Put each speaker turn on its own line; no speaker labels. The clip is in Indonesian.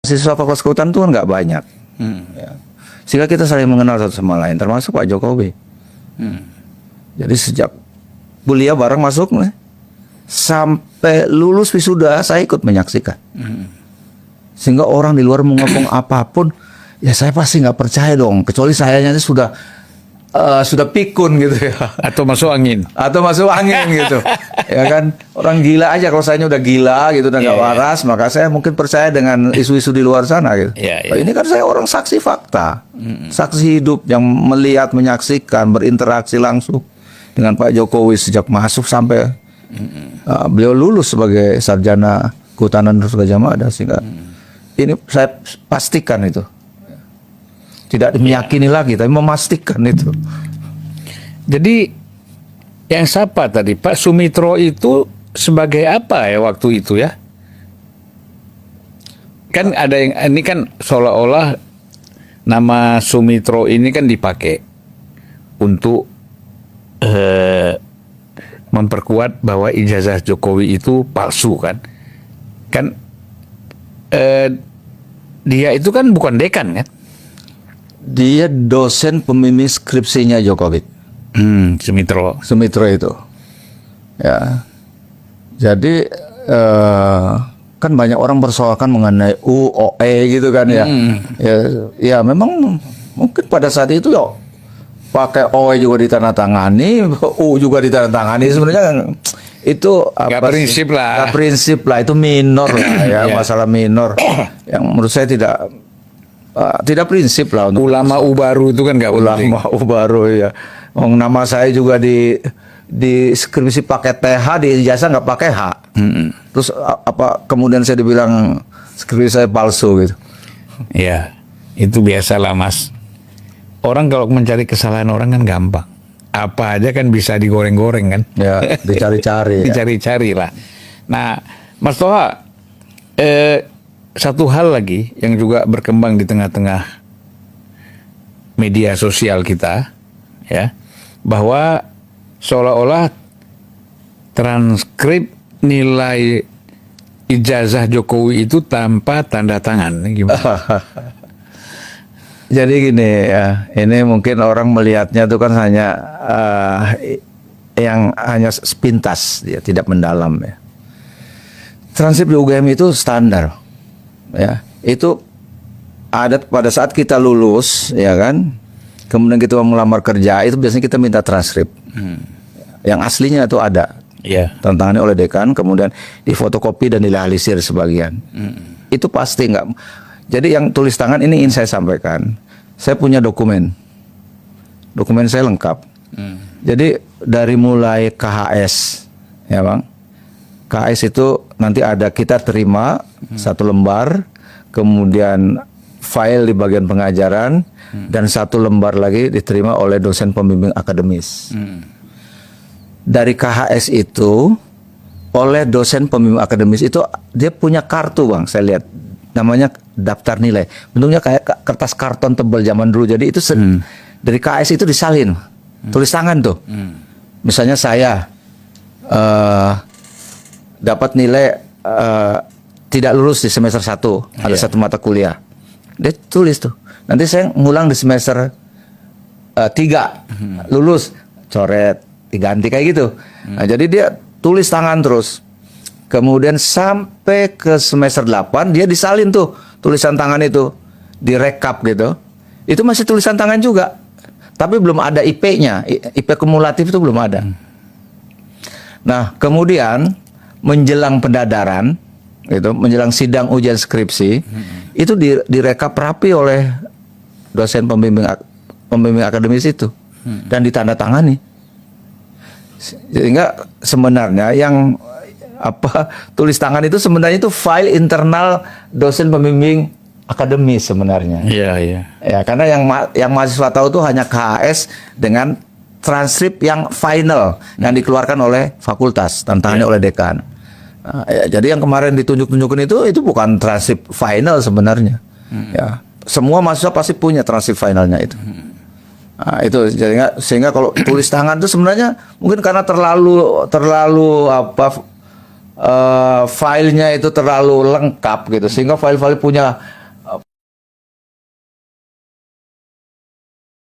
siswa Fakultas Kehutanan itu kan nggak banyak. Ya. Sehingga kita saling mengenal satu sama lain, termasuk Pak Jokowi. Jadi sejak kuliah bareng masuk nih, sampai lulus wisuda saya ikut menyaksikan. Sehingga orang di luar mau ngomong apapun, ya saya pasti nggak percaya dong. Kecuali sayanya sudah pikun gitu ya.
Atau masuk angin.
Gitu. Ya kan, orang gila aja kalau sayanya udah gila gitu, udah nggak waras, maka saya mungkin percaya dengan isu-isu di luar sana gitu. Nah, ini kan saya orang saksi fakta, saksi hidup yang melihat, menyaksikan, berinteraksi langsung dengan Pak Jokowi sejak masuk sampai beliau lulus sebagai sarjana Kehutanan Gajah Mada. Sehingga ini saya pastikan itu. Tidak meyakini lagi, tapi memastikan itu.
Jadi yang siapa tadi Pak Sumitro itu sebagai apa ya waktu itu ya? Kan ada yang ini kan seolah-olah nama Sumitro ini kan dipakai untuk memperkuat bahwa ijazah Jokowi itu palsu kan? Kan dia itu kan bukan dekan kan?
Dia dosen pembimbing skripsinya Jokowi. Sumitro itu. Ya. Jadi kan banyak orang persoalkan mengenai UOE gitu kan ya. Ya memang mungkin pada saat itu ya pakai OE juga ditandatangani, U juga ditandatangani, sebenarnya kan itu
apa prinsip lah.
Gak prinsip lah, itu minor lah ya, masalah minor yang menurut saya tidak prinsip lah untuk
ulama baru itu kan nggak
ulama baru ya. Nama saya juga di skripsi pakai TH, di ijazah nggak pakai H. Terus apa kemudian saya dibilang skripsi saya palsu gitu.
Ya, itu biasalah Mas. Orang kalau mencari kesalahan orang kan gampang. Apa aja kan bisa digoreng-goreng kan?
Ya, dicari-cari.
Dicari-cari lah. Nah, Mas Toha, satu hal lagi yang juga berkembang di tengah-tengah media sosial kita, ya, bahwa seolah-olah transkrip nilai ijazah Jokowi itu tanpa tanda tangan. Gimana?
Jadi gini ya, ini mungkin orang melihatnya itu kan hanya yang hanya sepintas, ya, tidak mendalam ya. Transkrip di UGM itu standar. Ya, itu ada pada saat kita lulus, ya kan, kemudian kita mau melamar kerja, itu biasanya kita minta transkrip. Yang aslinya itu ada, tantangannya oleh dekan, kemudian difotokopi dan dilaalisir sebagian. Itu pasti nggak. Jadi yang tulis tangan ini ingin saya sampaikan, saya punya dokumen saya lengkap. Jadi dari mulai KHS, ya bang. KS itu nanti ada kita terima satu lembar, kemudian file di bagian pengajaran, dan satu lembar lagi diterima oleh dosen pembimbing akademis. Dari KHS itu, oleh dosen pembimbing akademis itu dia punya kartu bang, saya lihat namanya daftar nilai, bentuknya kayak kertas karton tebal zaman dulu. Jadi itu dari KS itu disalin, tulis tangan tuh. Misalnya saya dapat nilai tidak lulus di semester 1, ada satu mata kuliah, dia tulis tuh. Nanti saya ngulang di semester 3, lulus, coret, diganti kayak gitu. Nah, jadi dia tulis tangan terus. Kemudian sampai ke semester 8 dia disalin tuh tulisan tangan itu, direkap gitu. Itu masih tulisan tangan juga, tapi belum ada IP-nya, IP kumulatif itu belum ada. Nah, kemudian menjelang pendadaran, gitu, menjelang sidang ujian skripsi, itu direkap rapi oleh dosen pembimbing akademis itu dan ditandatangani. Sehingga sebenarnya yang tulis tangan itu sebenarnya itu file internal dosen pembimbing akademis sebenarnya.
Iya.
Ya, karena yang mahasiswa tahu itu hanya KHS dengan transkrip yang final yang dikeluarkan oleh fakultas, tantangannya oleh dekan. Nah, ya, jadi yang kemarin ditunjuk-tunjukin itu bukan transkrip final sebenarnya. Ya, semua mahasiswa pasti punya transkrip finalnya itu. Nah, itu sehingga kalau tulis tangan itu sebenarnya mungkin karena terlalu filenya itu terlalu lengkap gitu, sehingga file-file punya